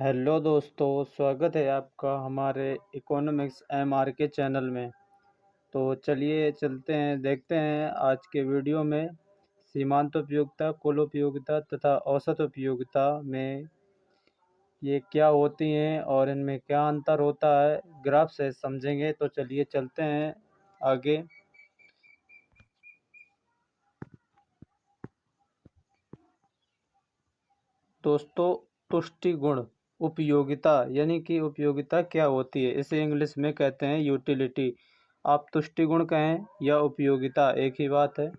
Hello दोस्तों, स्वागत है आपका हमारे इकोनॉमिक्स एमआरके चैनल में। तो चलिए चलते हैं, देखते हैं आज के वीडियो में सीमांत उपयोगिता, कुल उपयोगिता तथा औसत उपयोगिता में ये क्या होती हैं और इनमें क्या अंतर होता है, ग्राफ से समझेंगे। तो चलिए चलते हैं आगे। दोस्तों, तुष्टि गुण उपयोगिता यानी कि उपयोगिता क्या होती है, इसे इंग्लिश में कहते हैं यूटिलिटी। आप तुष्टि गुण कहें या उपयोगिता, एक ही बात है।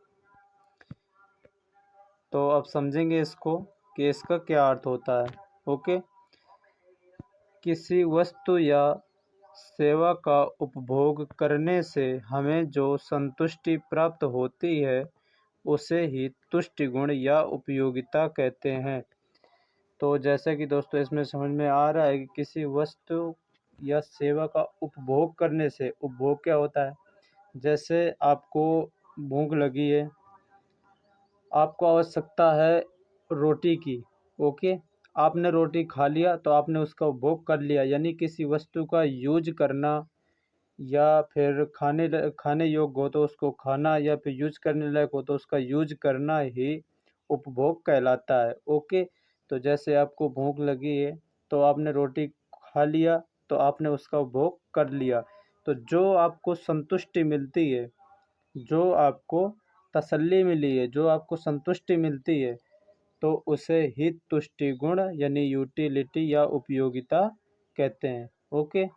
तो अब समझेंगे इसको कि इसका क्या अर्थ होता है। ओके, किसी वस्तु या सेवा का उपभोग करने से हमें जो संतुष्टि प्राप्त होती है उसे ही तुष्टि गुण या उपयोगिता कहते हैं। तो जैसा कि दोस्तों इसमें समझ में आ रहा है कि किसी वस्तु या सेवा का उपभोग करने से, उपभोग क्या होता है, जैसे आपको भूख लगी है, आपको आवश्यकता है रोटी की। ओके, आपने रोटी खा लिया तो आपने उसका उपभोग कर लिया, यानी किसी वस्तु का यूज करना या फिर खाने योग्य हो तो उसको खाना, या फिर यूज करने लायक हो तो उसका यूज करना ही उपभोग कहलाता है। ओके, तो जैसे आपको भूख लगी है तो आपने रोटी खा लिया, तो आपने उसका उपभोग कर लिया। तो जो आपको संतुष्टि मिलती है, जो आपको तसल्ली मिली है, जो आपको संतुष्टि मिलती है, तो उसे ही तुष्टि गुण यानी यूटिलिटी या उपयोगिता कहते हैं। ओके,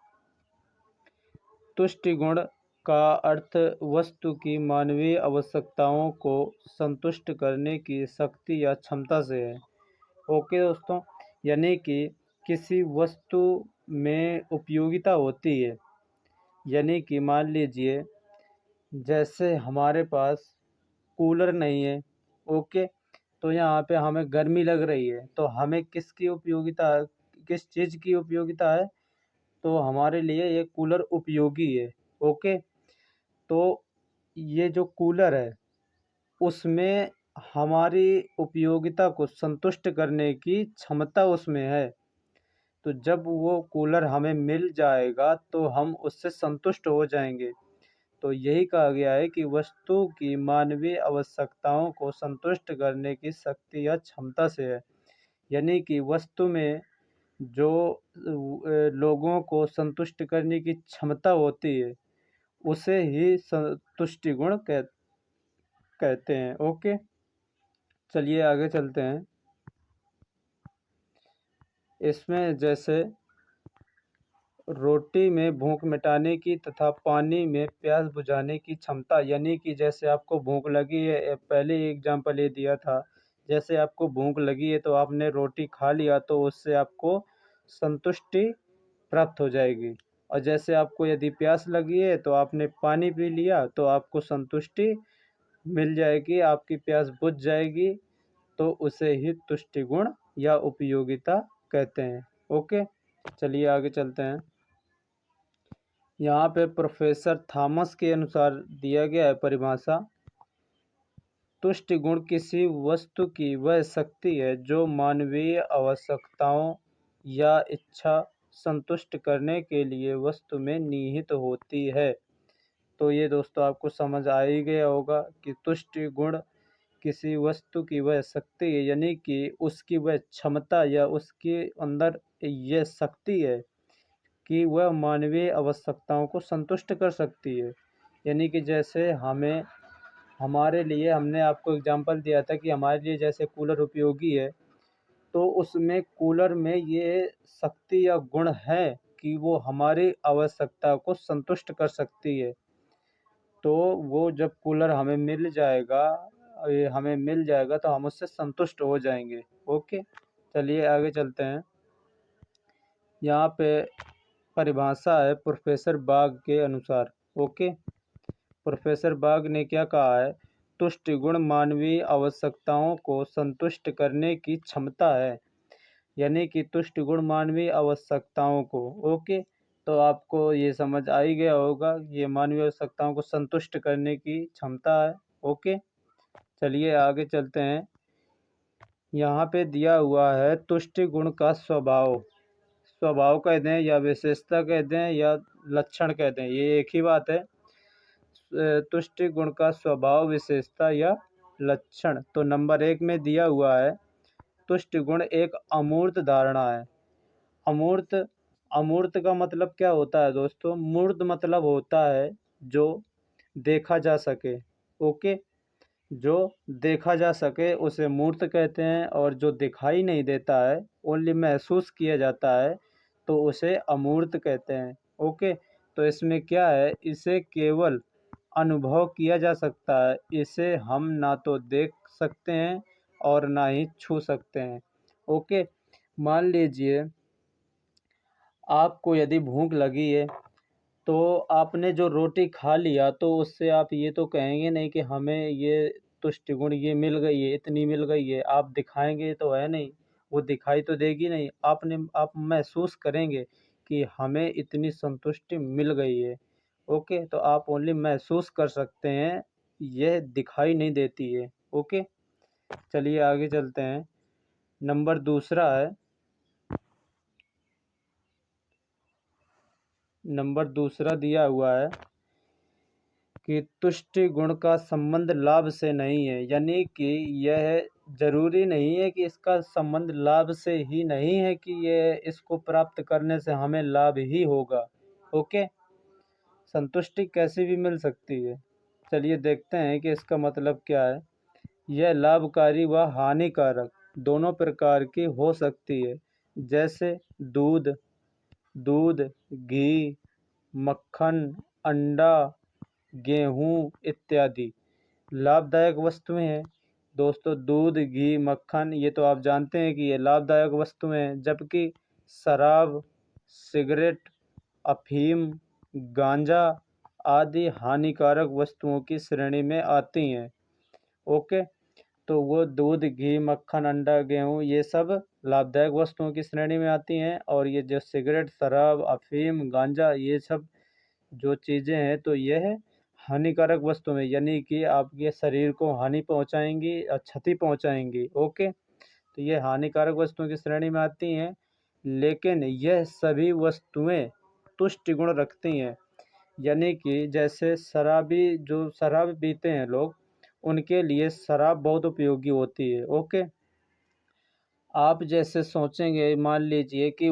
तुष्टि गुण का अर्थ वस्तु की मानवीय आवश्यकताओं को संतुष्ट करने की शक्ति या क्षमता से है। ओके दोस्तों, यानी कि किसी वस्तु में उपयोगिता होती है, यानी कि मान लीजिए जैसे हमारे पास कूलर नहीं है। ओके, तो यहाँ पे हमें गर्मी लग रही है, तो हमें किसकी उपयोगिता, किस चीज़ की उपयोगिता है, तो हमारे लिए ये कूलर उपयोगी है। ओके, तो ये जो कूलर है उसमें हमारी उपयोगिता को संतुष्ट करने की क्षमता उसमें है। तो जब वो कूलर हमें मिल जाएगा तो हम उससे संतुष्ट हो जाएंगे। तो यही कहा गया है कि वस्तु की मानवीय आवश्यकताओं को संतुष्ट करने की शक्ति या क्षमता से है, यानी कि वस्तु में जो लोगों को संतुष्ट करने की क्षमता होती है उसे ही संतुष्टि गुण कहते हैं। ओके, चलिए आगे चलते हैं। इसमें जैसे रोटी में भूख मिटाने की तथा पानी में प्यास बुझाने की क्षमता, यानी कि जैसे आपको भूख लगी है, पहले एग्जांपल ये दिया था, जैसे आपको भूख लगी है तो आपने रोटी खा लिया तो उससे आपको संतुष्टि प्राप्त हो जाएगी। और जैसे आपको यदि प्यास लगी है तो आपने पानी पी लिया तो आपको संतुष्टि मिल जाएगी, आपकी प्यास बुझ जाएगी। तो उसे ही तुष्टि गुण या उपयोगिता कहते हैं। ओके, चलिए आगे चलते हैं। यहाँ पे प्रोफेसर थॉमस के अनुसार दिया गया है परिभाषा। तुष्टि गुण किसी वस्तु की वह शक्ति है जो मानवीय आवश्यकताओं या इच्छा संतुष्ट करने के लिए वस्तु में निहित होती है। तो ये दोस्तों आपको समझ आ ही गया होगा कि तुष्टि गुण किसी वस्तु की वह शक्ति है, यानी कि उसकी वह क्षमता या उसके अंदर यह शक्ति है कि वह मानवीय आवश्यकताओं को संतुष्ट कर सकती है। यानी कि जैसे हमें, हमारे लिए, हमने आपको एग्जांपल दिया था कि हमारे लिए जैसे कूलर उपयोगी है, तो उसमें कूलर में ये शक्ति या गुण है कि वो हमारी आवश्यकता को संतुष्ट कर सकती है। तो वो जब कूलर हमें मिल जाएगा, ये हमें मिल जाएगा तो हम उससे संतुष्ट हो जाएंगे। ओके, चलिए आगे चलते हैं। यहाँ पे परिभाषा है प्रोफेसर बाग के अनुसार। ओके, प्रोफेसर बाग ने क्या कहा है, तुष्टि गुण मानवीय आवश्यकताओं को संतुष्ट करने की क्षमता है, यानी कि तुष्टि गुण मानवीय आवश्यकताओं को। ओके, तो आपको ये समझ आ ही गया होगा, ये मानवीय आवश्यकताओं को संतुष्ट करने की क्षमता है। ओके, चलिए आगे चलते हैं। यहाँ पे दिया हुआ है तुष्टि गुण का स्वभाव। स्वभाव कह दें या विशेषता कह दें या लक्षण कह दें, ये एक ही बात है। तुष्टि गुण का स्वभाव, विशेषता या लक्षण। तो नंबर 1 में दिया हुआ है, तुष्टि गुण एक अमूर्त धारणा है। अमूर्त, अमूर्त का मतलब क्या होता है दोस्तों? मूर्त मतलब होता है जो देखा जा सके। ओके, जो देखा जा सके उसे मूर्त कहते हैं, और जो दिखाई नहीं देता है, ओनली महसूस किया जाता है, तो उसे अमूर्त कहते हैं। ओके, तो इसमें क्या है, इसे केवल अनुभव किया जा सकता है, इसे हम ना तो देख सकते हैं और ना ही छू सकते हैं। ओके, मान लीजिए आपको यदि भूख लगी है, तो आपने जो रोटी खा लिया, तो उससे आप ये तो कहेंगे नहीं कि हमें ये तुष्टि गुण ये मिल गई है, इतनी मिल गई है। आप दिखाएंगे तो है नहीं, वो दिखाई तो देगी नहीं। आप महसूस करेंगे कि हमें इतनी संतुष्टि मिल गई है। ओके, तो आप ओनली महसूस कर सकते हैं, यह दिखाई नहीं देती है। ओके, चलिए आगे चलते हैं। नंबर दूसरा है, नंबर दूसरा दिया हुआ है कि तुष्टि गुण का संबंध लाभ से नहीं है, यानी कि यह जरूरी नहीं है कि इसका संबंध लाभ से ही नहीं है कि यह इसको प्राप्त करने से हमें लाभ ही होगा। ओके, संतुष्टि कैसे भी मिल सकती है। चलिए देखते हैं कि इसका मतलब क्या है। यह लाभकारी व हानिकारक दोनों प्रकार की हो सकती है, जैसे दूध, दूध, घी, मक्खन, अंडा, गेहूँ इत्यादि लाभदायक वस्तुएं हैं। दोस्तों, दूध, घी, मक्खन ये तो आप जानते हैं कि ये लाभदायक वस्तुएं हैं, जबकि शराब, सिगरेट, अफीम, गांजा आदि हानिकारक वस्तुओं की श्रेणी में आती हैं। ओके, तो वो दूध, घी, मक्खन, अंडा, गेहूँ ये सब लाभदायक वस्तुओं की श्रेणी में आती हैं, और ये जो सिगरेट, शराब, अफीम, गांजा ये सब जो चीज़ें हैं, तो यह हानिकारक वस्तु में, यानी कि आपके शरीर को हानि पहुंचाएंगी, क्षति पहुंचाएंगी। ओके, तो ये हानिकारक वस्तुओं की श्रेणी में आती हैं, लेकिन यह सभी वस्तुएं तुष्टि गुण रखती हैं। यानी कि जैसे शराबी, जो शराब पीते हैं लोग, उनके लिए शराब बहुत उपयोगी होती है। ओके, आप जैसे सोचेंगे, मान लीजिए कि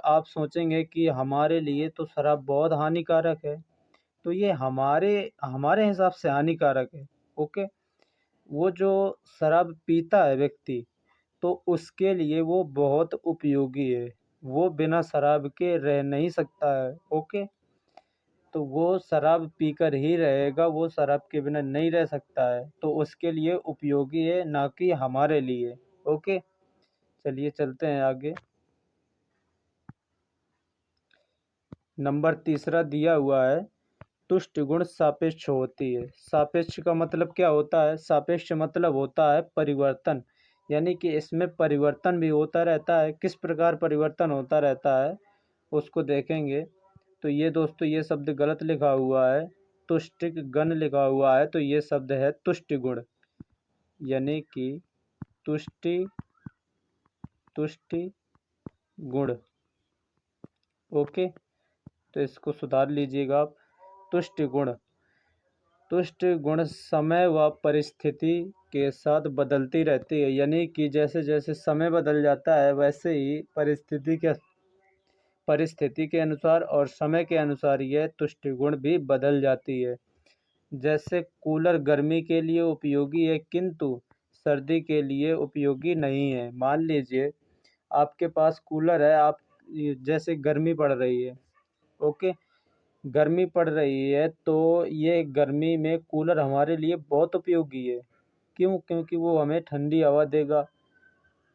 आप सोचेंगे कि हमारे लिए तो शराब बहुत हानिकारक है, तो ये हमारे हमारे हिसाब से हानिकारक है। ओके, वो जो शराब पीता है व्यक्ति, तो उसके लिए वो बहुत उपयोगी है, वो बिना शराब के रह नहीं सकता है। ओके, तो वो शराब पीकर ही रहेगा, वो शराब के बिना नहीं रह सकता है, तो उसके लिए उपयोगी है, ना कि हमारे लिए। ओके, चलिए चलते हैं आगे। नंबर तीसरा दिया हुआ है, तुष्टि गुण सापेक्ष होती है। सापेक्ष का मतलब क्या होता है? सापेक्ष मतलब होता है परिवर्तन, यानी कि इसमें परिवर्तन भी होता रहता है। किस प्रकार परिवर्तन होता रहता है उसको देखेंगे। तो ये दोस्तों, ये शब्द गलत लिखा हुआ है, तुष्टिक गण लिखा हुआ है, तो ये शब्द है तुष्टि गुण, यानी कि तुष्टि तुष्टि गुण। ओके, तो इसको सुधार लीजिएगा आप। तुष्टि गुण, तुष्टि गुण समय व परिस्थिति के साथ बदलती रहती है, यानी कि जैसे जैसे समय बदल जाता है, वैसे ही परिस्थिति के अनुसार और समय के अनुसार यह तुष्टि गुण भी बदल जाती है। जैसे कूलर गर्मी के लिए उपयोगी है, किंतु सर्दी के लिए उपयोगी नहीं है। मान लीजिए आपके पास कूलर है, आप जैसे गर्मी पड़ रही है। ओके, गर्मी पड़ रही है, तो ये गर्मी में कूलर हमारे लिए बहुत उपयोगी है। क्यों? क्योंकि वो हमें ठंडी हवा देगा,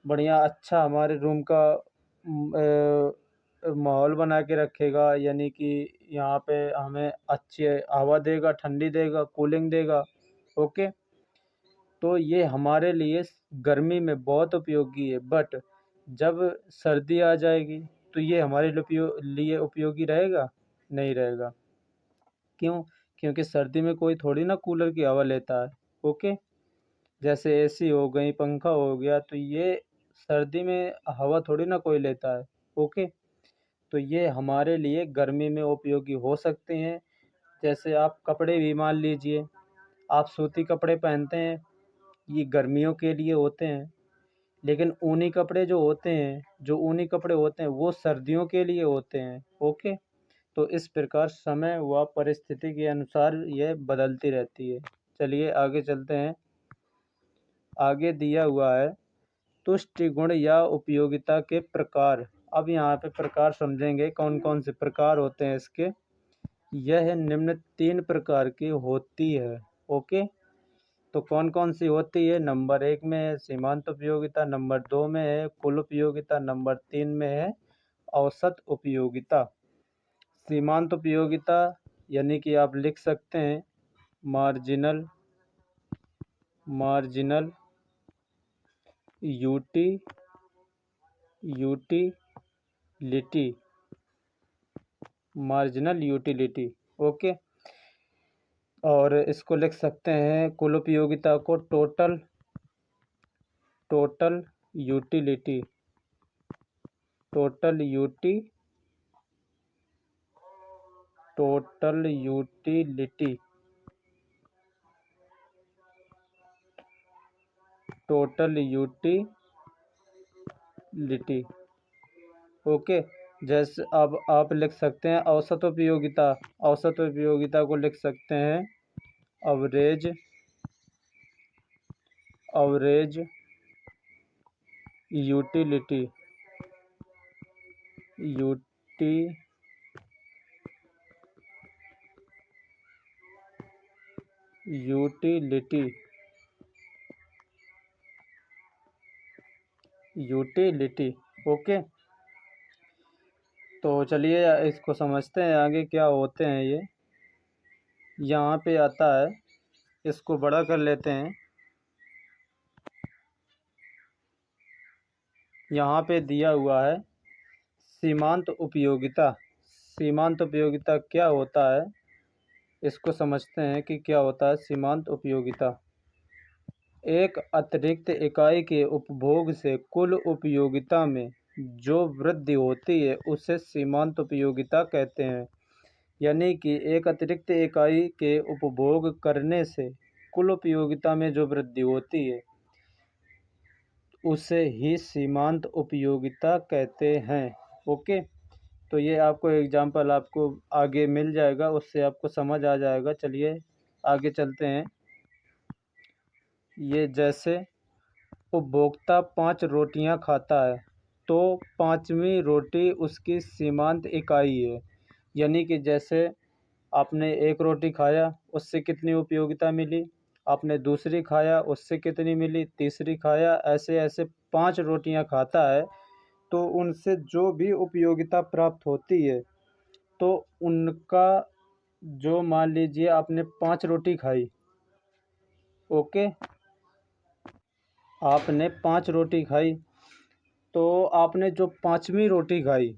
बढ़िया अच्छा हमारे रूम का माहौल बना के रखेगा, यानी कि यहाँ पे हमें अच्छी हवा देगा, ठंडी देगा, कूलिंग देगा। ओके, तो ये हमारे लिए गर्मी में बहुत उपयोगी है, बट जब सर्दी आ जाएगी तो ये हमारे लिए उपयोगी रहेगा? नहीं रहेगा। क्यों? क्योंकि सर्दी में कोई थोड़ी ना कूलर की हवा लेता है। ओके, जैसे एसी हो गई, पंखा हो गया, तो ये सर्दी में हवा थोड़ी ना कोई लेता है। ओके। तो ये हमारे लिए गर्मी में उपयोगी हो सकते हैं। जैसे आप कपड़े भी मान लीजिए, आप सूती कपड़े पहनते हैं, ये गर्मियों के लिए होते हैं। लेकिन जो ऊनी कपड़े होते हैं वो सर्दियों के लिए होते हैं। ओके। तो इस प्रकार समय व परिस्थिति के अनुसार यह बदलती रहती है। चलिए आगे चलते हैं। आगे दिया हुआ है तुष्टि गुण या उपयोगिता के प्रकार। अब यहाँ पे प्रकार समझेंगे कौन कौन से प्रकार होते हैं इसके। यह निम्न 3 प्रकार की होती है। ओके। तो कौन कौन सी होती है? नंबर 1 में है सीमांत उपयोगिता, नंबर 2 में है कुल उपयोगिता, नंबर 3 में है औसत उपयोगिता। सीमांत उपयोगिता यानी कि आप लिख सकते हैं marginal utility, marginal utility. Okay. और इसको लिख सकते हैं कुल उपयोगिता को total utility, total utility. Okay. जैसे अब आप लिख सकते हैं औसत उपयोगिता। औसत उपयोगिता को लिख सकते हैं अवरेज यूटिलिटी, यूटिलिटी। ओके। तो चलिए इसको समझते हैं आगे क्या होते हैं ये। यहाँ पे आता है, इसको बड़ा कर लेते हैं। यहाँ पे दिया हुआ है सीमांत उपयोगिता। सीमांत उपयोगिता क्या होता है, इसको समझते हैं कि क्या होता है सीमांत उपयोगिता। एक अतिरिक्त इकाई के उपभोग से कुल उपयोगिता में जो वृद्धि होती है उसे सीमांत उपयोगिता कहते हैं। यानी कि एक अतिरिक्त इकाई के उपभोग करने से कुल उपयोगिता में जो वृद्धि होती है उसे ही सीमांत उपयोगिता कहते हैं। ओके। तो ये आपको एग्जाम्पल आपको आगे मिल जाएगा, उससे आपको समझ आ जाएगा। चलिए आगे चलते हैं। ये जैसे उपभोक्ता 5 रोटियां खाता है तो 5वीं रोटी उसकी सीमांत इकाई है। यानी कि जैसे आपने एक रोटी खाया उससे कितनी उपयोगिता मिली, आपने दूसरी खाया उससे कितनी मिली, तीसरी खाया, ऐसे ऐसे 5 रोटियां खाता है तो उनसे जो भी उपयोगिता प्राप्त होती है तो उनका, जो मान लीजिए आपने 5 रोटी खाई। ओके। आपने 5 रोटी खाई तो आपने जो 5वीं रोटी खाई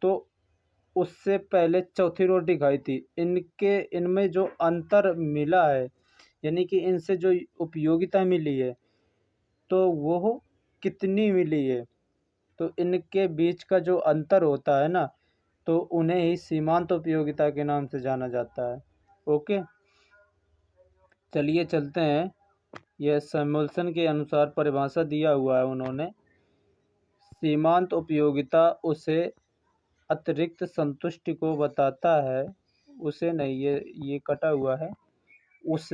तो उससे पहले चौथी रोटी खाई थी, इनमें जो अंतर मिला है यानी कि इनसे जो उपयोगिता मिली है तो वो कितनी मिली है, तो इनके बीच का जो अंतर होता है ना तो उन्हें ही सीमांत उपयोगिता के नाम से जाना जाता है। ओके। चलिए चलते हैं। यह सैमुअल्सन के अनुसार परिभाषा दिया हुआ है उन्होंने। सीमांत उपयोगिता उसे अतिरिक्त संतुष्टि को बताता है, उसे नहीं, ये कटा हुआ है। उस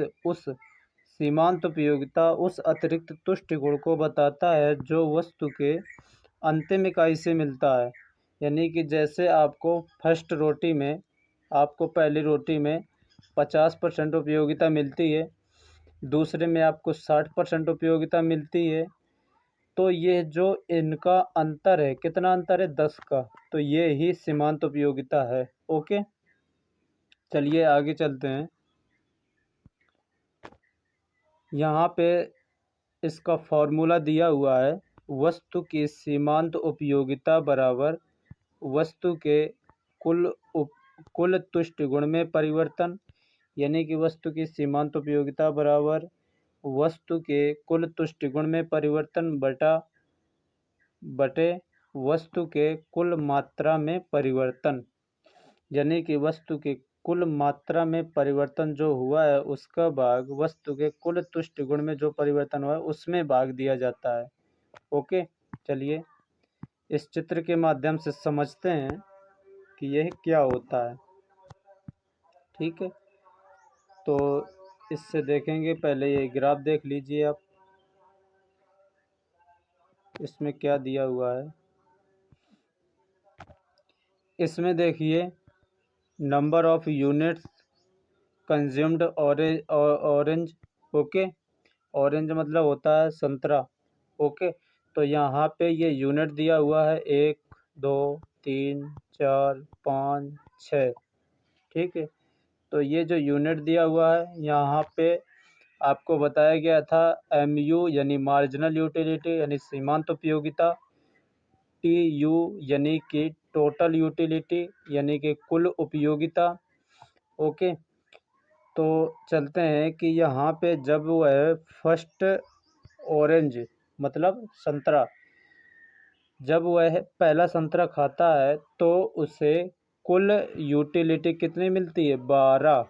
सीमांत उपयोगिता उस अतिरिक्त तुष्टि गुण को बताता है जो वस्तु के अंतिम इकाई से मिलता है। यानी कि जैसे आपको फर्स्ट रोटी में, आपको पहली रोटी में 50% उपयोगिता मिलती है, दूसरे में आपको 60% उपयोगिता मिलती है, तो ये जो इनका अंतर है, कितना अंतर है? 10 का। तो ये ही सीमांत उपयोगिता है। ओके। चलिए आगे चलते हैं। यहाँ पे इसका फॉर्मूला दिया हुआ है वस्तु की सीमांत उपयोगिता बराबर वस्तु के कुल तुष्ट गुण में परिवर्तन। यानी कि वस्तु की सीमांत उपयोगिता बराबर वस्तु के कुल तुष्ट गुण में परिवर्तन बटे वस्तु के कुल मात्रा में परिवर्तन, यानी कि वस्तु के कुल मात्रा में परिवर्तन जो हुआ है उसका भाग वस्तु के कुल तुष्ट गुण में जो परिवर्तन हुआ है उसमें भाग दिया जाता है। ओके, चलिए इस चित्र के माध्यम से समझते हैं कि यह क्या होता है। ठीक है, तो इससे देखेंगे, पहले ये ग्राफ देख लीजिए आप, इसमें क्या दिया हुआ है। इसमें देखिए number of units consumed orange. Okay, orange मतलब होता है संतरा। ओके, तो यहाँ पे ये यूनिट दिया हुआ है 1 2 3 4 5 6। ठीक है, तो ये जो यूनिट दिया हुआ है यहाँ पे आपको बताया गया था MU यानी मार्जिनल यूटिलिटी यानी सीमांत उपयोगिता, TU यानी कि टोटल यूटिलिटी यानी कि कुल उपयोगिता। ओके, तो चलते हैं कि यहाँ पे जब वह फर्स्ट ऑरेंज मतलब संतरा, जब वह पहला संतरा खाता है तो उसे कुल यूटिलिटी कितनी मिलती है 12,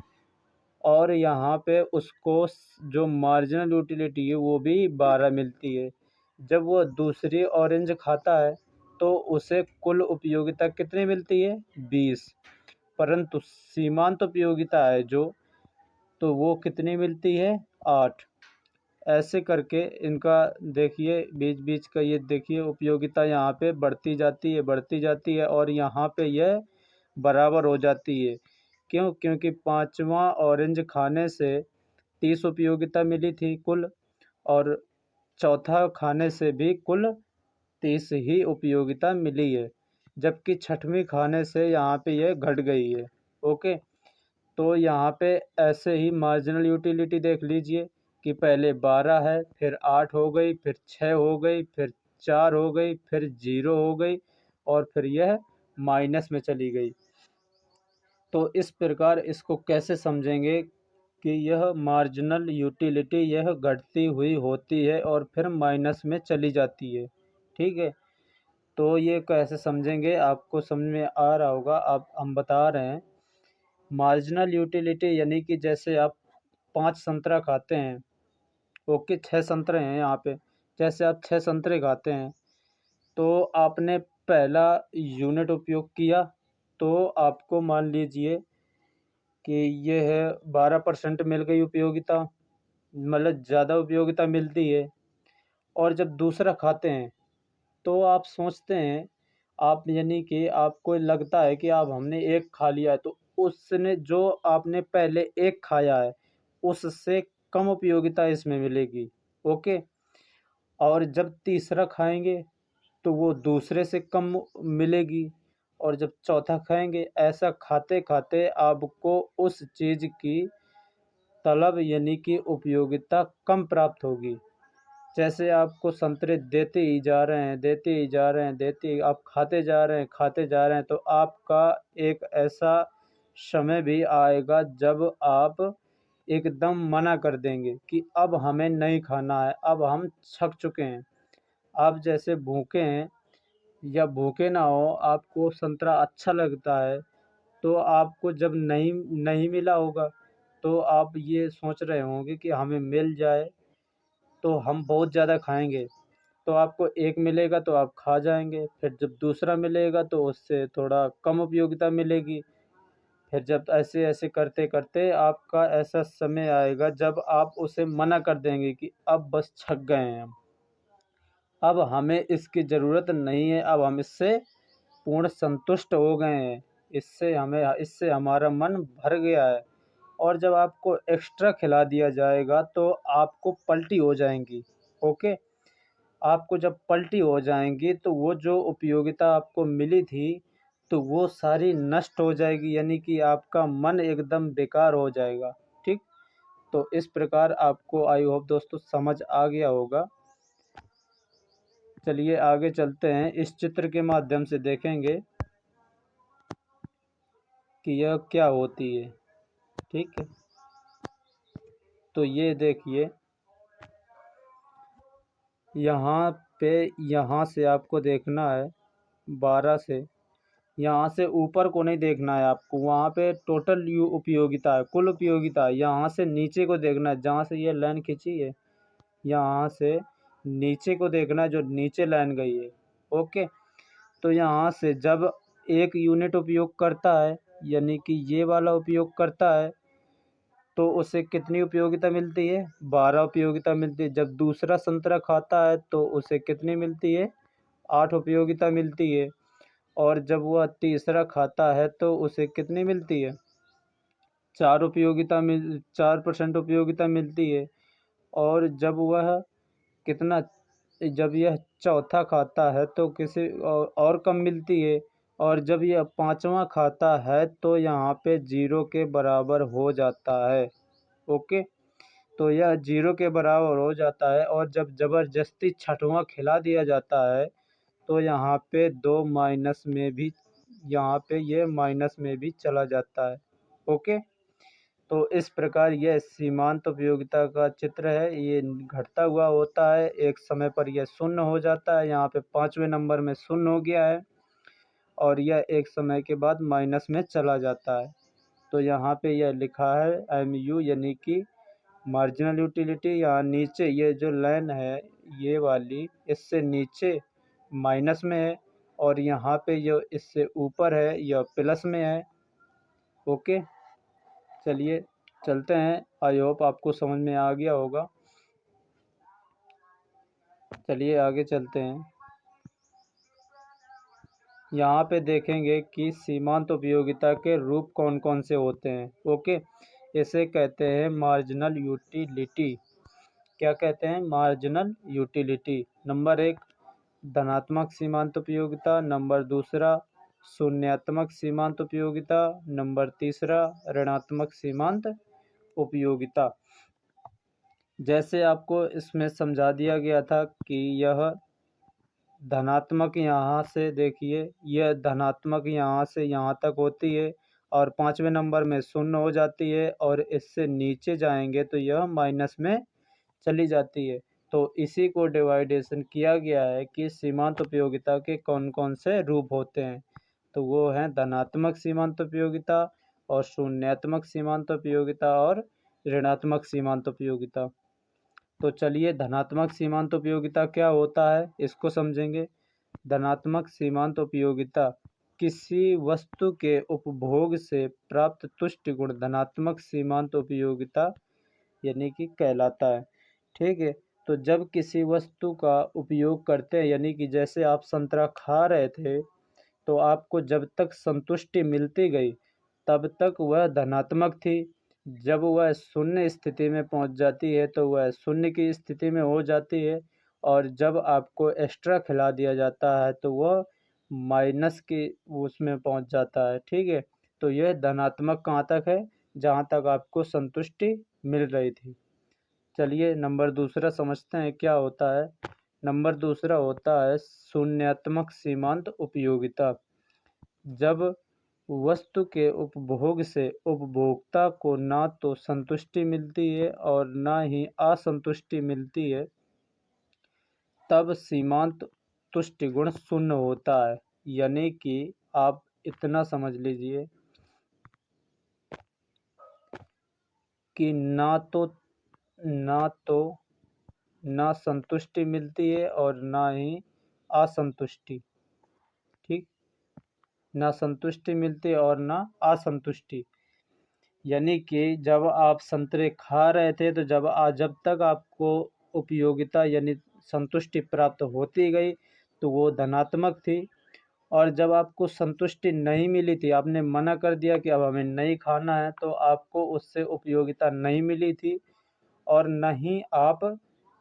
और यहाँ पे उसको जो मार्जिनल यूटिलिटी है वो भी 12 मिलती है। जब वो दूसरी ऑरेंज खाता है तो उसे कुल उपयोगिता कितनी मिलती है 20, परंतु सीमांत उपयोगिता है जो, तो वो कितनी मिलती है 8। ऐसे करके इनका देखिए बीच बीच का ये देखिए उपयोगिता यहाँ पे बढ़ती जाती है और यहाँ पे यह बराबर हो जाती है। क्यों? क्योंकि पांचवा ऑरेंज खाने से 30 उपयोगिता मिली थी कुल, और चौथा खाने से भी कुल 30 ही उपयोगिता मिली है, जबकि छठवीं खाने से यहाँ पे यह घट गई है। ओके, तो यहाँ पे ऐसे ही मार्जिनल यूटिलिटी देख लीजिए कि पहले 12 है, फिर 8 हो गई, फिर 6 हो गई, फिर 4 हो गई, फिर 0 हो गई, और फिर यह माइनस में चली गई। तो इस प्रकार इसको कैसे समझेंगे कि यह मार्जिनल यूटिलिटी यह घटती हुई होती है और फिर माइनस में चली जाती है। ठीक है, तो ये कैसे समझेंगे आपको समझ में आ रहा होगा। आप हम बता रहे हैं मार्जिनल यूटिलिटी यानी कि जैसे आप 5 संतरा खाते हैं। ओके, 6 संतरे हैं यहाँ पे, जैसे आप 6 संतरे खाते हैं तो आपने पहला यूनिट उपयोग किया तो आपको मान लीजिए कि ये है 12% मिल गई उपयोगिता, मतलब ज़्यादा उपयोगिता मिलती है। और जब दूसरा खाते हैं तो आप सोचते हैं, आप यानी कि आपको लगता है कि आप हमने एक खा लिया है तो उसने जो आपने पहले एक खाया है उससे कम उपयोगिता इसमें मिलेगी। ओके, और जब तीसरा खाएंगे तो वो दूसरे से कम मिलेगी, और जब चौथा खाएंगे, ऐसा खाते खाते आपको उस चीज़ की तलब यानी कि उपयोगिता कम प्राप्त होगी। जैसे आपको संतरे देते ही जा रहे हैं, देते ही जा रहे हैं, देते ही आप खाते जा रहे हैं, खाते जा रहे हैं, तो आपका एक ऐसा समय भी आएगा जब आप एकदम मना कर देंगे कि अब हमें नहीं खाना है, अब हम थक चुके हैं। आप जैसे भूखे हैं या भूखे ना हो, आपको संतरा अच्छा लगता है, तो आपको जब नहीं नहीं मिला होगा तो आप ये सोच रहे होंगे कि हमें मिल जाए तो हम बहुत ज़्यादा खाएंगे। तो आपको एक मिलेगा तो आप खा जाएंगे, फिर जब दूसरा मिलेगा तो उससे थोड़ा कम उपयोगिता मिलेगी, फिर जब ऐसे ऐसे करते करते आपका ऐसा समय आएगा जब आप उसे मना कर देंगे कि अब बस थक गए हैं हम, अब हमें इसकी ज़रूरत नहीं है, अब हम इससे पूर्ण संतुष्ट हो गए हैं, इससे हमारा मन भर गया है। और जब आपको एक्स्ट्रा खिला दिया जाएगा तो आपको पलटी हो जाएंगी। ओके, आपको जब पलटी हो जाएंगी तो वो जो उपयोगिता आपको मिली थी तो वो सारी नष्ट हो जाएगी, यानी कि आपका मन एकदम बेकार हो जाएगा। ठीक, तो इस प्रकार आपको आई होप दोस्तों समझ आ गया होगा। चलिए आगे चलते हैं, इस चित्र के माध्यम से देखेंगे कि यह क्या होती है। ठीक है, तो ये देखिए यहाँ पे, यहाँ से आपको देखना है 12 से, यहाँ से ऊपर को नहीं देखना है आपको, वहाँ पे टोटल उपयोगिता है, कुल उपयोगिता है। यहाँ से नीचे को देखना है, जहाँ से ये लाइन खींची है यहाँ से नीचे को देखना है, जो नीचे लाइन गई है। ओके, तो यहाँ से जब एक यूनिट उपयोग करता है यानी कि ये वाला उपयोग करता है तो उसे कितनी उपयोगिता मिलती है? 12 उपयोगिता मिलती है। जब दूसरा संतरा खाता है तो उसे कितनी मिलती है? 8 उपयोगिता मिलती है। और जब वह तीसरा खाता है तो उसे कितनी मिलती है? 4% उपयोगिता मिलती है। और जब वह कितना जब यह चौथा खाता है तो किसी और कम मिलती है। और जब यह पांचवा खाता है तो यहाँ पे 0 के बराबर हो जाता है। ओके, तो यह 0 के बराबर हो जाता है। और जब ज़बरदस्ती छठवां खिला दिया जाता है तो यहाँ पे 2 माइनस में भी, यहाँ पे ये माइनस में भी चला जाता है। ओके, तो इस प्रकार यह सीमांत उपयोगिता का चित्र है। ये घटता हुआ होता है, एक समय पर यह शून्य हो जाता है। यहाँ पे 5वें नंबर में शून्य हो गया है और यह एक समय के बाद माइनस में चला जाता है। तो यहाँ पे यह लिखा है MU यानी कि मार्जिनल यूटिलिटी। यहाँ नीचे ये जो लाइन है ये वाली, इससे नीचे माइनस में है और यहाँ पे जो इससे ऊपर है यह प्लस में है। ओके, चलिए चलते हैं। आई होप आपको समझ में आ गया होगा। चलिए आगे चलते हैं। यहाँ पे देखेंगे कि सीमांत उपयोगिता के रूप कौन कौन से होते हैं। ओके, इसे कहते हैं मार्जिनल यूटिलिटी। क्या कहते हैं? Marginal utility. नंबर 1 धनात्मक सीमांत उपयोगिता, नंबर 2 शून्यात्मक सीमांत उपयोगिता, नंबर 3 ऋणात्मक सीमांत उपयोगिता। जैसे आपको इसमें समझा दिया गया था कि यह धनात्मक, यहाँ से देखिए यह धनात्मक यहाँ से यहाँ तक होती है और 5वें नंबर में शून्य हो जाती है और इससे नीचे जाएंगे तो यह माइनस में चली जाती है। तो इसी को डिवाइडेशन किया गया है कि सीमांत उपयोगिता के कौन कौन से रूप होते हैं। तो वो हैं धनात्मक सीमांत उपयोगिता और शून्यात्मक सीमांत उपयोगिता और ऋणात्मक सीमांत उपयोगिता। तो चलिए धनात्मक सीमांत उपयोगिता क्या होता है इसको समझेंगे। धनात्मक सीमांत उपयोगिता किसी वस्तु के उपभोग से प्राप्त तुष्टि गुण धनात्मक सीमांत उपयोगिता यानी कि कहलाता है। ठीक है, तो जब किसी वस्तु का उपयोग करते हैं यानी कि जैसे आप संतरा खा रहे थे तो आपको जब तक संतुष्टि मिलती गई तब तक वह धनात्मक थी। जब वह शून्य स्थिति में पहुंच जाती है तो वह शून्य की स्थिति में हो जाती है। और जब आपको एक्स्ट्रा खिला दिया जाता है तो वह माइनस की उसमें पहुंच जाता है। ठीक है, तो यह धनात्मक कहाँ तक है? जहाँ तक आपको संतुष्टि मिल रही थी। चलिए नंबर 2 समझते हैं क्या होता है। नंबर 2 होता है शून्यात्मक सीमांत उपयोगिता। जब वस्तु के उपभोग से उपभोक्ता को ना तो संतुष्टि मिलती है और ना ही असंतुष्टि मिलती है तब सीमांत तुष्टि गुण शून्य होता है। यानी कि आप इतना समझ लीजिए कि ना संतुष्टि मिलती है और ना ही असंतुष्टि। ठीक, ना संतुष्टि मिलती और ना असंतुष्टि। यानी कि जब आप संतरे खा रहे थे तो जब तक आपको उपयोगिता यानी संतुष्टि प्राप्त होती गई तो वो धनात्मक थी। और जब आपको संतुष्टि नहीं मिली थी, आपने मना कर दिया कि अब हमें नहीं खाना है, तो आपको उससे उपयोगिता नहीं मिली थी और न ही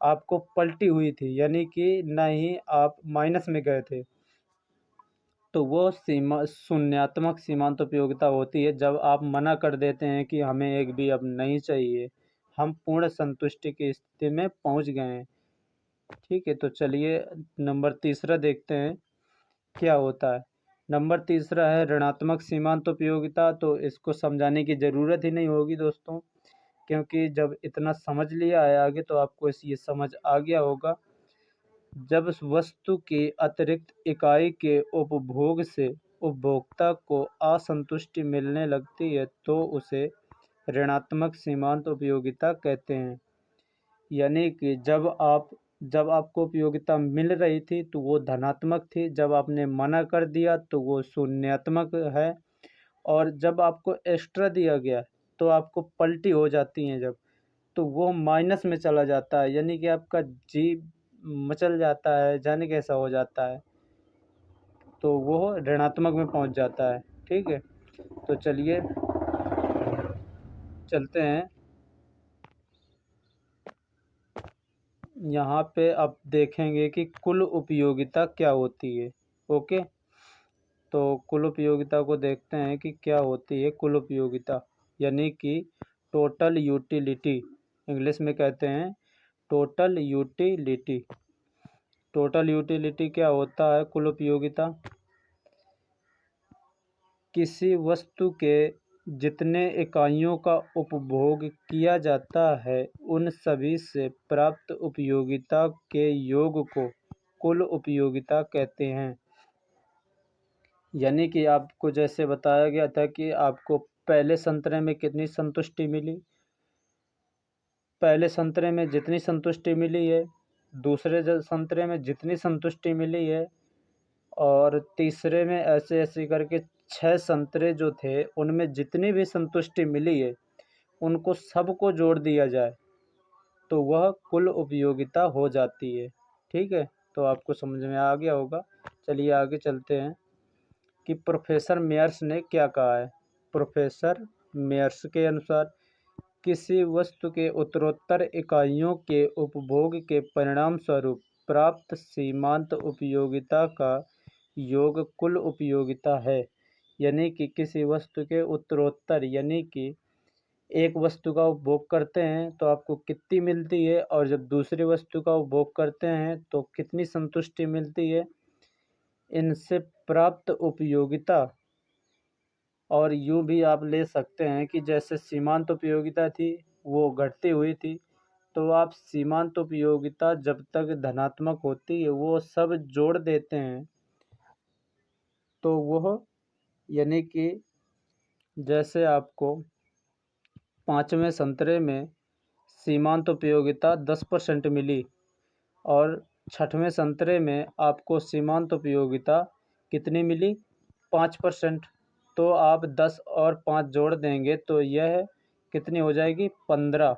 आपको पलटी हुई थी यानी कि न ही आप माइनस में गए थे। तो वो शून्यात्मक सीमांत उपयोगिता होती है जब आप मना कर देते हैं कि हमें एक भी अब नहीं चाहिए, हम पूर्ण संतुष्टि की स्थिति में पहुंच गए हैं। ठीक है, तो चलिए नंबर 3 देखते हैं क्या होता है। नंबर 3 है ऋणात्मक सीमांत उपयोगिता। तो इसको समझाने की ज़रूरत ही नहीं होगी दोस्तों, क्योंकि जब इतना समझ लिया है आगे तो आपको ये समझ आ गया होगा। जब उस वस्तु की अतिरिक्त इकाई के उपभोग से उपभोक्ता को असंतुष्टि मिलने लगती है तो उसे ऋणात्मक सीमांत उपयोगिता कहते हैं। यानी कि जब आपको उपयोगिता मिल रही थी तो वो धनात्मक थी, जब आपने मना कर दिया तो वो शून्यात्मक है, और जब आपको एक्स्ट्रा दिया गया तो आपको पलटी हो जाती हैं जब, तो वो माइनस में चला जाता है, यानी कि आपका जी मचल जाता है, जाने कैसा हो जाता है, तो वो ऋणात्मक में पहुंच जाता है। ठीक है, तो चलिए चलते हैं। यहाँ पे अब देखेंगे कि कुल उपयोगिता क्या होती है। ओके, तो कुल उपयोगिता को देखते हैं कि क्या होती है कुल उपयोगिता, यानी कि टोटल यूटिलिटी, इंग्लिश में कहते हैं टोटल यूटिलिटी। टोटल यूटिलिटी क्या होता है कुल उपयोगिता? किसी वस्तु के जितने इकाइयों का उपभोग किया जाता है उन सभी से प्राप्त उपयोगिता के योग को कुल उपयोगिता कहते हैं। यानी कि आपको जैसे बताया गया था कि आपको पहले संतरे में कितनी संतुष्टि मिली, पहले संतरे में जितनी संतुष्टि मिली है, दूसरे संतरे में जितनी संतुष्टि मिली है, और तीसरे में ऐसे ऐसे करके 6 संतरे जो थे उनमें जितनी भी संतुष्टि मिली है उनको सबको जोड़ दिया जाए तो वह कुल उपयोगिता हो जाती है। ठीक है, तो आपको समझ में आ गया होगा। चलिए आगे चलते हैं कि प्रोफेसर मेयर्स ने क्या कहा है। प्रोफेसर मेयर्स के अनुसार किसी वस्तु के उत्तरोत्तर इकाइयों के उपभोग के परिणाम स्वरूप प्राप्त सीमांत उपयोगिता का योग कुल उपयोगिता है। यानी कि किसी वस्तु के उत्तरोत्तर, यानी कि एक वस्तु का उपभोग करते हैं तो आपको कितनी मिलती है, और जब दूसरी वस्तु का उपभोग करते हैं तो कितनी संतुष्टि मिलती है, इनसे प्राप्त उपयोगिता। और यूँ भी आप ले सकते हैं कि जैसे सीमांत उपयोगिता थी वो घटती हुई थी, तो आप सीमांत उपयोगिता जब तक धनात्मक होती है वो सब जोड़ देते हैं तो वह, यानी कि जैसे आपको 5वें संतरे में सीमांत उपयोगिता 10% मिली और 6वें संतरे में आपको सीमांत उपयोगिता कितनी मिली, 5%। तो आप 10 और 5 जोड़ देंगे तो यह कितनी हो जाएगी, 15।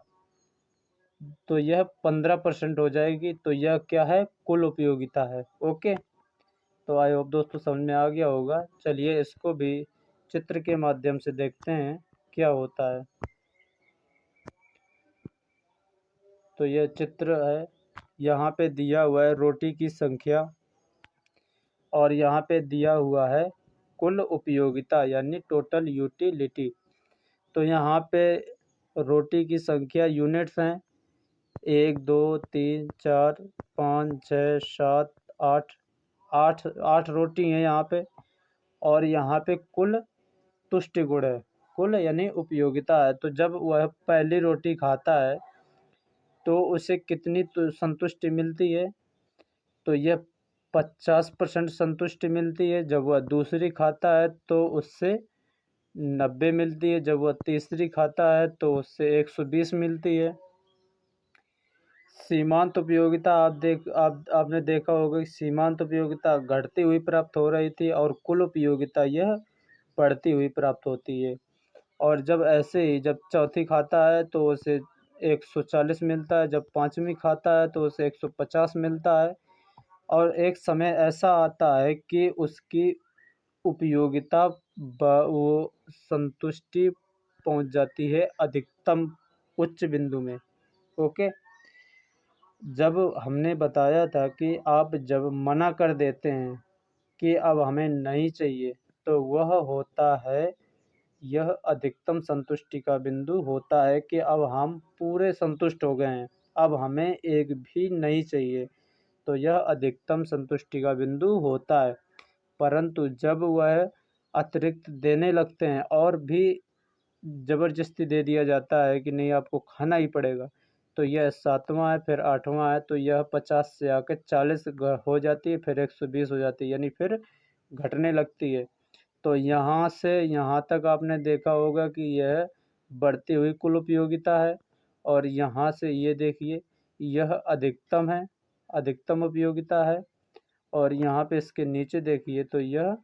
तो यह 15% हो जाएगी, तो यह क्या है, कुल उपयोगिता है। ओके, तो आई होप दोस्तों समझ में आ गया होगा। चलिए इसको भी चित्र के माध्यम से देखते हैं क्या होता है। तो यह चित्र है, यहाँ पे दिया हुआ है रोटी की संख्या और यहाँ पे दिया हुआ है कुल उपयोगिता यानी टोटल यूटिलिटी। तो यहाँ पे रोटी की संख्या यूनिट्स हैं, 1 2 3 4 5 6 7 8, 8 रोटी हैं यहाँ पे। और यहाँ पे कुल तुष्टि गुण है, कुल यानी उपयोगिता है। तो जब वह पहली रोटी खाता है तो उसे कितनी संतुष्टि मिलती है, तो यह 50% संतुष्टि मिलती है। जब वह दूसरी खाता है तो उससे 90 मिलती है, जब वह तीसरी खाता है तो उससे 120 मिलती है। सीमांत उपयोगिता आपने देखा होगा कि सीमांत उपयोगिता घटती हुई प्राप्त हो रही थी और कुल उपयोगिता यह बढ़ती हुई प्राप्त होती है। और जब ऐसे ही जब चौथी खाता है तो उसे 140 मिलता है, जब पाँचवीं खाता है तो उसे 150 मिलता है। और एक समय ऐसा आता है कि उसकी उपयोगिता वो संतुष्टि पहुंच जाती है अधिकतम उच्च बिंदु में। ओके, जब हमने बताया था कि आप जब मना कर देते हैं कि अब हमें नहीं चाहिए तो वह होता है, यह अधिकतम संतुष्टि का बिंदु होता है कि अब हम पूरे संतुष्ट हो गए हैं, अब हमें एक भी नहीं चाहिए, तो यह अधिकतम संतुष्टि का बिंदु होता है। परंतु जब वह अतिरिक्त देने लगते हैं और भी ज़बरदस्ती दे दिया जाता है कि नहीं आपको खाना ही पड़ेगा, तो यह 7वां है, फिर 8वां है, तो यह 50 से आकर 40 हो जाती है, फिर 120 हो जाती है, यानी फिर घटने लगती है। तो यहाँ से यहाँ तक आपने देखा होगा कि यह बढ़ती हुई कुल उपयोगिता है, और यहाँ से ये देखिए यह अधिकतम है, अधिकतम उपयोगिता है, और यहाँ पे इसके नीचे देखिए तो यह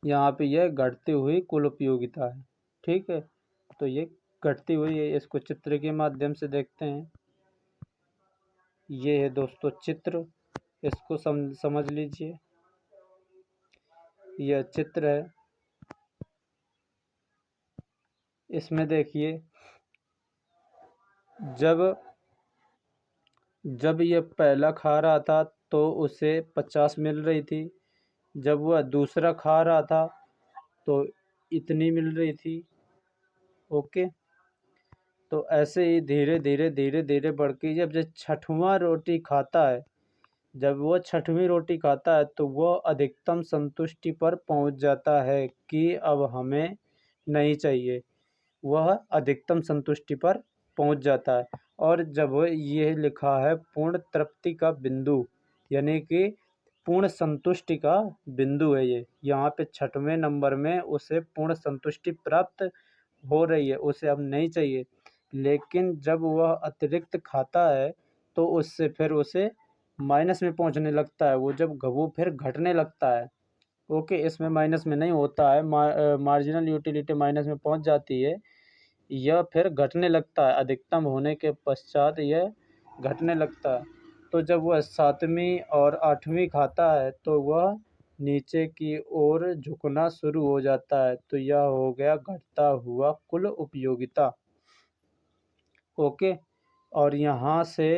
यहाँ पे यह घटती हुई कुल उपयोगिता है। ठीक है, तो ये घटती हुई है, इसको चित्र के माध्यम से देखते हैं। ये है दोस्तों चित्र, इसको समझ लीजिए। यह चित्र है, इसमें देखिए जब जब यह पहला खा रहा था तो उसे 50 मिल रही थी, जब वह दूसरा खा रहा था तो इतनी मिल रही थी। ओके, तो ऐसे ही धीरे धीरे धीरे धीरे बढ़ के जब जब छठवां रोटी खाता है, जब वह छठवीं रोटी खाता है तो वह अधिकतम संतुष्टि पर पहुंच जाता है कि अब हमें नहीं चाहिए, वह अधिकतम संतुष्टि पर पहुंच जाता है। और जब ये लिखा है पूर्ण तृप्ति का बिंदु, यानी कि पूर्ण संतुष्टि का बिंदु है ये, यहाँ पे 6वें नंबर में उसे पूर्ण संतुष्टि प्राप्त हो रही है, उसे अब नहीं चाहिए। लेकिन जब वह अतिरिक्त खाता है तो उससे फिर उसे माइनस में पहुंचने लगता है, वो फिर घटने लगता है। ओके, इसमें माइनस में नहीं होता है, मार्जिनल यूटिलिटी माइनस में पहुंच जाती है, यह फिर घटने लगता है, अधिकतम होने के पश्चात यह घटने लगता है। तो जब वह 7वीं और 8वीं खाता है तो वह नीचे की ओर झुकना शुरू हो जाता है, तो यह हो गया घटता हुआ कुल उपयोगिता। ओके, और यहाँ से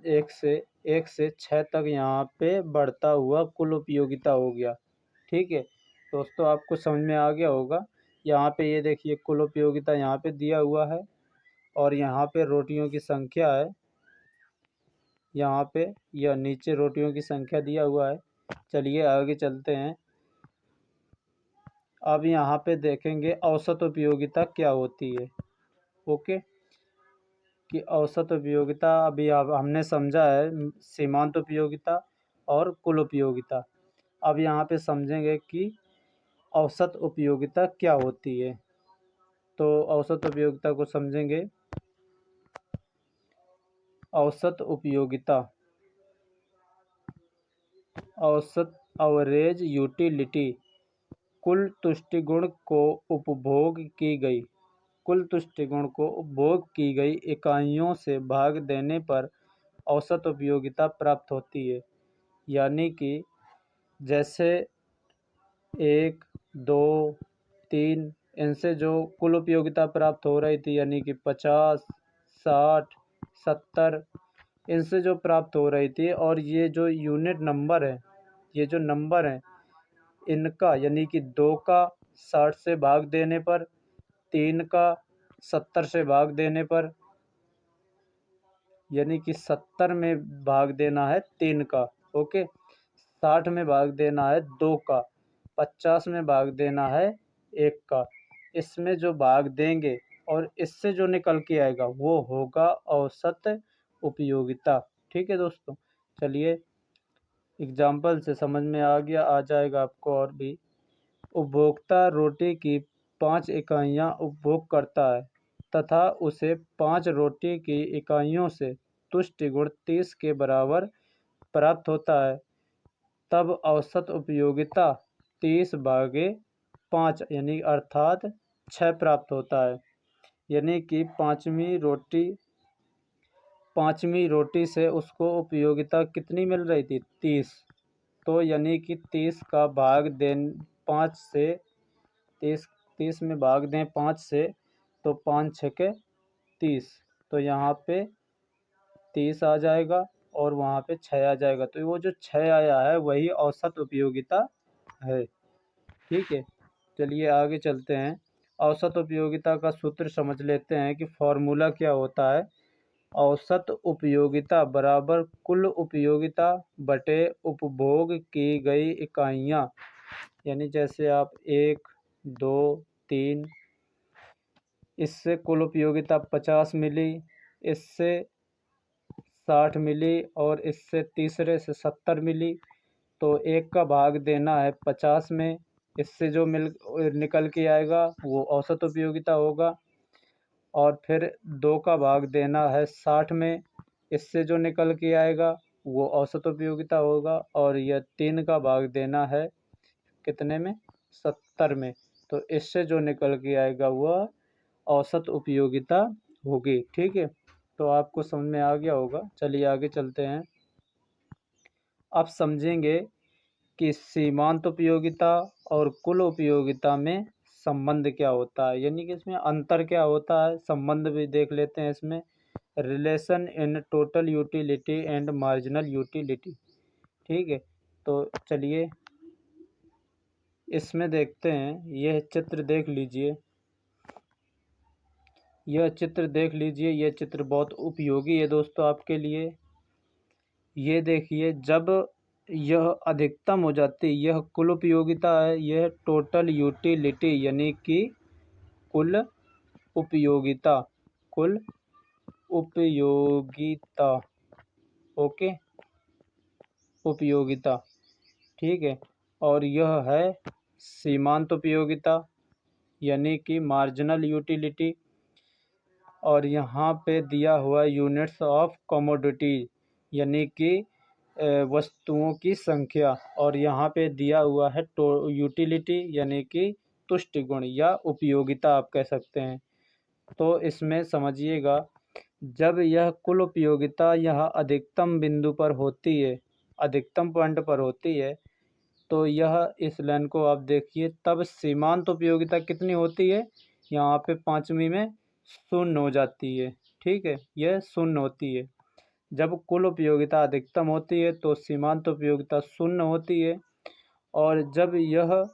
एक से 6 तक यहाँ पे बढ़ता हुआ कुल उपयोगिता हो गया। ठीक है दोस्तों, आपको समझ में आ गया होगा। यहाँ पे ये देखिए कुल उपयोगिता यहाँ पे दिया हुआ है, और यहाँ पे रोटियों की संख्या है, यहाँ पे यह नीचे रोटियों की संख्या दिया हुआ है। चलिए आगे चलते हैं। अब यहाँ पे देखेंगे औसत उपयोगिता क्या होती है। ओके, कि औसत उपयोगिता अभी अब हमने समझा है सीमांत उपयोगिता और कुल उपयोगिता। अब यहाँ पे समझेंगे कि औसत उपयोगिता क्या होती है। तो औसत उपयोगिता को समझेंगे। औसत उपयोगिता, औसत एवरेज यूटिलिटी, कुल तुष्टिगुण को उपभोग की गई कुल तुष्टिगुण को उपभोग की गई इकाइयों से भाग देने पर औसत उपयोगिता प्राप्त होती है। यानी कि जैसे 1, 2, 3, इनसे जो कुल उपयोगिता प्राप्त हो रही थी, यानी कि 50, 60, 70, इनसे जो प्राप्त हो रही थी, और ये जो यूनिट नंबर है, ये जो नंबर है इनका, यानी कि 2 का 60 से भाग देने पर, 3 का 70 से भाग देने पर, यानी कि 70 में भाग देना है 3 का, ओके, 60 में भाग देना है 2 का, 50 में भाग देना है 1 का। इसमें जो भाग देंगे और इससे जो निकल के आएगा वो होगा औसत उपयोगिता। ठीक है दोस्तों, चलिए एग्जाम्पल से समझ में आ जाएगा आपको। और भी, उपभोक्ता रोटी की 5 इकाइयाँ उपभोग करता है तथा उसे 5 रोटी की इकाइयों से तुष्टि गुण 30 के बराबर प्राप्त होता है, तब औसत उपयोगिता 30/5 यानी अर्थात 6 प्राप्त होता है। यानी कि पाँचवीं रोटी से उसको उपयोगिता कितनी मिल रही थी? 30। तो यानी कि 30 का भाग दें 5 से, 30 30 में भाग दें 5 से, तो 5 छके 30, तो यहाँ पे 30 आ जाएगा और वहाँ पे 6 आ जाएगा। तो वो जो 6 आया है वही औसत उपयोगिता है। ठीक है, चलिए आगे चलते हैं। औसत उपयोगिता का सूत्र समझ लेते हैं कि फॉर्मूला क्या होता है। औसत उपयोगिता बराबर कुल उपयोगिता बटे उपभोग की गई इकाइयाँ, यानी जैसे आप 1, 2, 3 इससे कुल उपयोगिता 50 मिली, इससे 60 मिली और इससे तीसरे से 70 मिली। तो 1 का भाग देना है 50 में, इससे जो निकल के आएगा वो औसत उपयोगिता होगा। और फिर 2 का भाग देना है 60 में, इससे जो निकल के आएगा वो औसत उपयोगिता होगा। और यह 3 का भाग देना है कितने में, 70 में, तो इससे जो निकल के आएगा वह औसत उपयोगिता होगी। ठीक है, तो आपको समझ में आ गया होगा। चलिए आगे चलते हैं। अब समझेंगे कि सीमांत उपयोगिता और कुल उपयोगिता में संबंध क्या होता है, यानी कि इसमें अंतर क्या होता है, संबंध भी देख लेते हैं इसमें। Relation in total utility and marginal utility. ठीक है, तो चलिए इसमें देखते हैं। यह चित्र देख लीजिए, यह चित्र देख लीजिए। यह चित्र बहुत उपयोगी है दोस्तों आपके लिए। ये देखिए, जब यह अधिकतम हो जाती है, यह कुल उपयोगिता है, यह टोटल यूटिलिटी यानी कि कुल उपयोगिता, कुल उपयोगिता, ओके, उपयोगिता। ठीक है, और यह है सीमांत उपयोगिता यानी कि मार्जिनल यूटिलिटी। और यहाँ पे दिया हुआ यूनिट्स ऑफ कमोडिटी यानी कि वस्तुओं की संख्या। और यहाँ पे दिया हुआ है यूटिलिटी यानी कि तुष्टि गुण या उपयोगिता आप कह सकते हैं। तो इसमें समझिएगा, जब यह कुल उपयोगिता यह अधिकतम बिंदु पर होती है, अधिकतम पॉइंट पर होती है, तो यह इस लाइन को आप देखिए, तब सीमांत उपयोगिता कितनी होती है, यहाँ पे 5वीं में शून्य हो जाती है। ठीक है, यह शून्य होती है। जब कुल उपयोगिता अधिकतम होती है तो सीमांत उपयोगिता शून्य होती है। और जब यह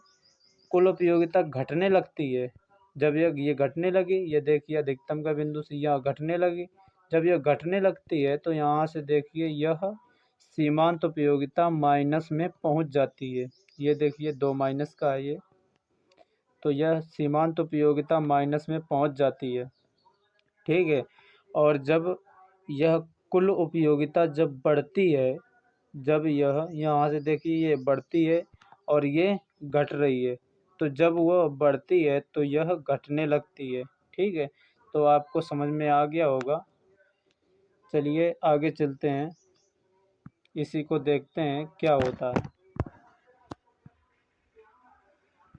कुल उपयोगिता घटने लगती है, जब ये घटने लगी, ये देखिए अधिकतम का बिंदु से यहाँ घटने लगी, जब यह घटने लगती है तो यहाँ से देखिए यह सीमांत उपयोगिता माइनस में पहुँच जाती है। ये देखिए 2 माइनस का है ये, तो यह सीमांत उपयोगिता माइनस में पहुँच जाती है। ठीक है, और जब यह कुल उपयोगिता जब बढ़ती है, जब यह यहाँ से देखिए ये बढ़ती है और ये घट रही है, तो जब वह बढ़ती है तो यह घटने लगती है। ठीक है, तो आपको समझ में आ गया होगा। चलिए आगे चलते हैं, इसी को देखते हैं क्या होता है।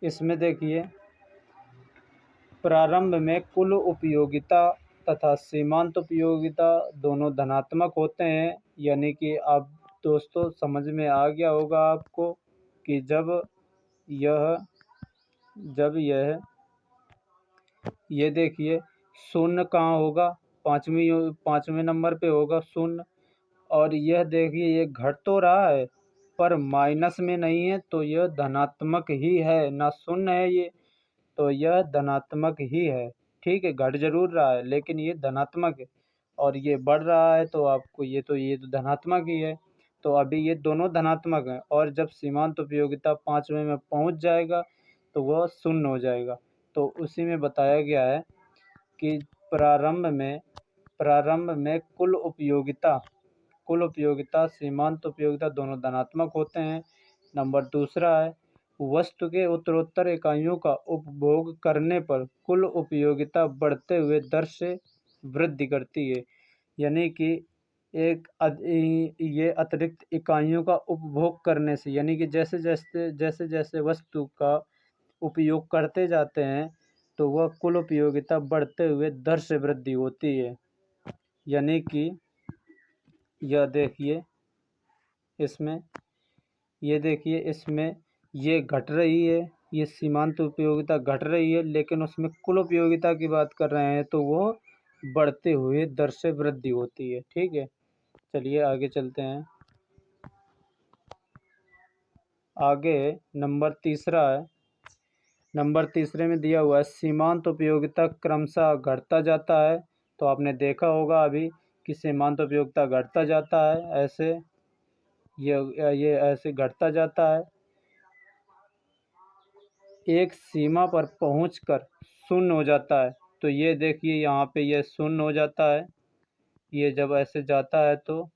इसमें देखिए, प्रारंभ में कुल उपयोगिता तथा सीमांत उपयोगिता दोनों धनात्मक होते हैं। यानी कि आप दोस्तों समझ में आ गया होगा आपको कि जब यह ये देखिए शून्य कहाँ होगा, पाँचवें नंबर पे होगा शून्य। और यह देखिए ये घट तो रहा है पर माइनस में नहीं है, तो यह धनात्मक ही है, ना शून्य है ये, तो यह धनात्मक ही है। ठीक है, घट जरूर रहा है लेकिन ये धनात्मक है। और ये बढ़ रहा है तो आपको ये तो धनात्मक ही है। तो अभी ये दोनों धनात्मक हैं, और जब सीमांत उपयोगिता 5वें में पहुंच जाएगा तो वह शून्य हो जाएगा। तो उसी में बताया गया है कि प्रारंभ में कुल उपयोगिता सीमांत उपयोगिता दोनों धनात्मक होते हैं। नंबर दूसरा है, वस्तु के उत्तरोत्तर इकाइयों का उपभोग करने पर कुल उपयोगिता बढ़ते हुए दर से वृद्धि करती है। यानी कि ये अतिरिक्त इकाइयों का उपभोग करने से, यानी कि जैसे जैसे वस्तु का उपयोग करते जाते हैं तो वह कुल उपयोगिता बढ़ते हुए दर से वृद्धि होती है। यानी कि यह देखिए इसमें, ये देखिए इसमें ये घट रही है, ये सीमांत उपयोगिता घट रही है, लेकिन उसमें कुल उपयोगिता की बात कर रहे हैं तो वो बढ़ते हुए दर से वृद्धि होती है। ठीक है, चलिए आगे चलते हैं। आगे नंबर तीसरा है, नंबर तीसरे में दिया हुआ है सीमांत उपयोगिता क्रमशः घटता जाता है। तो आपने देखा होगा अभी कि सीमांत उपयोगिता घटता जाता है, ऐसे ये ऐसे घटता जाता है, एक सीमा पर पहुंचकर शून्य हो जाता है। तो ये देखिए यहाँ पे ये शून्य हो जाता है। ये जब ऐसे जाता है तो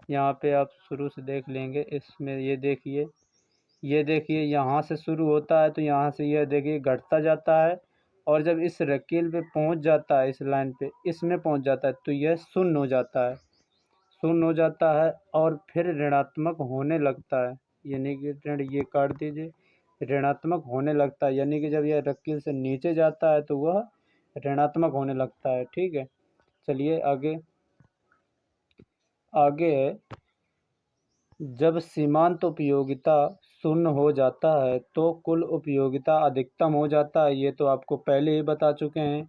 यहाँ पे आप शुरू से देख लेंगे, इसमें ये देखिए यहाँ से शुरू होता है तो यहाँ से यह देखिए घटता जाता है, और जब इस रकील पे पहुँच जाता है, इस लाइन पे इसमें पहुँच जाता है तो यह शून्य हो जाता है, शून्य हो जाता है और फिर ऋणात्मक होने लगता है। यानी कि ऋण ये काट दीजिए, ऋणात्मक होने लगता है, यानी कि जब यह रकील से नीचे जाता है तो वह ऋणात्मक होने लगता है। ठीक है, चलिए आगे आगे है, जब सीमांत उपयोगिता शून्य हो जाता है तो कुल उपयोगिता अधिकतम हो जाता है। ये तो आपको पहले ही बता चुके हैं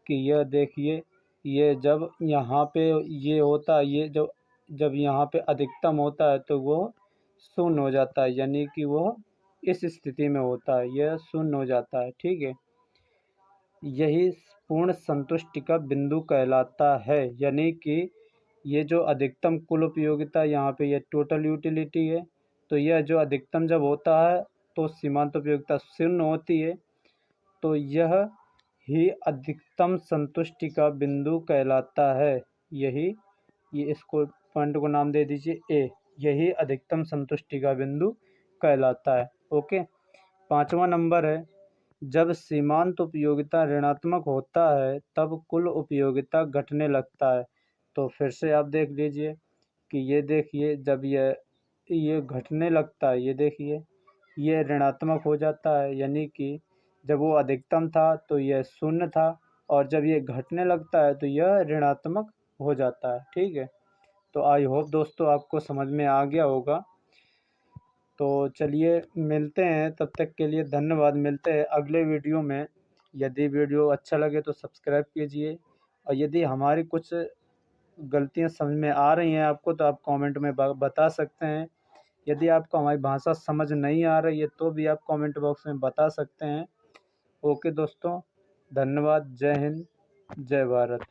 कि यह देखिए, ये जब यहाँ पे ये होता है, ये जब यहाँ पे अधिकतम होता है तो वो शून्य हो जाता है, यानी कि वह इस स्थिति में होता है, यह शून्य हो जाता है। ठीक है, यही पूर्ण संतुष्टि का बिंदु कहलाता है। यानी कि ये जो अधिकतम कुल उपयोगिता, यहाँ पे ये टोटल यूटिलिटी है, तो यह जो अधिकतम जब होता है तो सीमांत उपयोगिता शून्य होती है, तो यह ही अधिकतम संतुष्टि का बिंदु कहलाता है। यही ये इसको पॉइंट को नाम दे दीजिए ए, यही अधिकतम संतुष्टि का बिंदु कहलाता है। ओके, 5वां नंबर है, जब सीमांत उपयोगिता ऋणात्मक होता है तब कुल उपयोगिता घटने लगता है। तो फिर से आप देख लीजिए कि ये देखिए जब ये घटने लगता है, ये देखिए ये ऋणात्मक हो जाता है, यानी कि जब वो अधिकतम था तो यह शून्य था, और जब ये घटने लगता है तो यह ऋणात्मक हो जाता है। ठीक है, तो आई होप दोस्तों आपको समझ में आ गया होगा। तो चलिए मिलते हैं, तब तक के लिए धन्यवाद। मिलते हैं अगले वीडियो में। यदि वीडियो अच्छा लगे तो सब्सक्राइब कीजिए, और यदि हमारी कुछ गलतियां समझ में आ रही हैं आपको तो आप कमेंट में बता सकते हैं। यदि आपको हमारी भाषा समझ नहीं आ रही है तो भी आप कमेंट बॉक्स में बता सकते हैं। ओके दोस्तों, धन्यवाद। जय हिंद, जय भारत।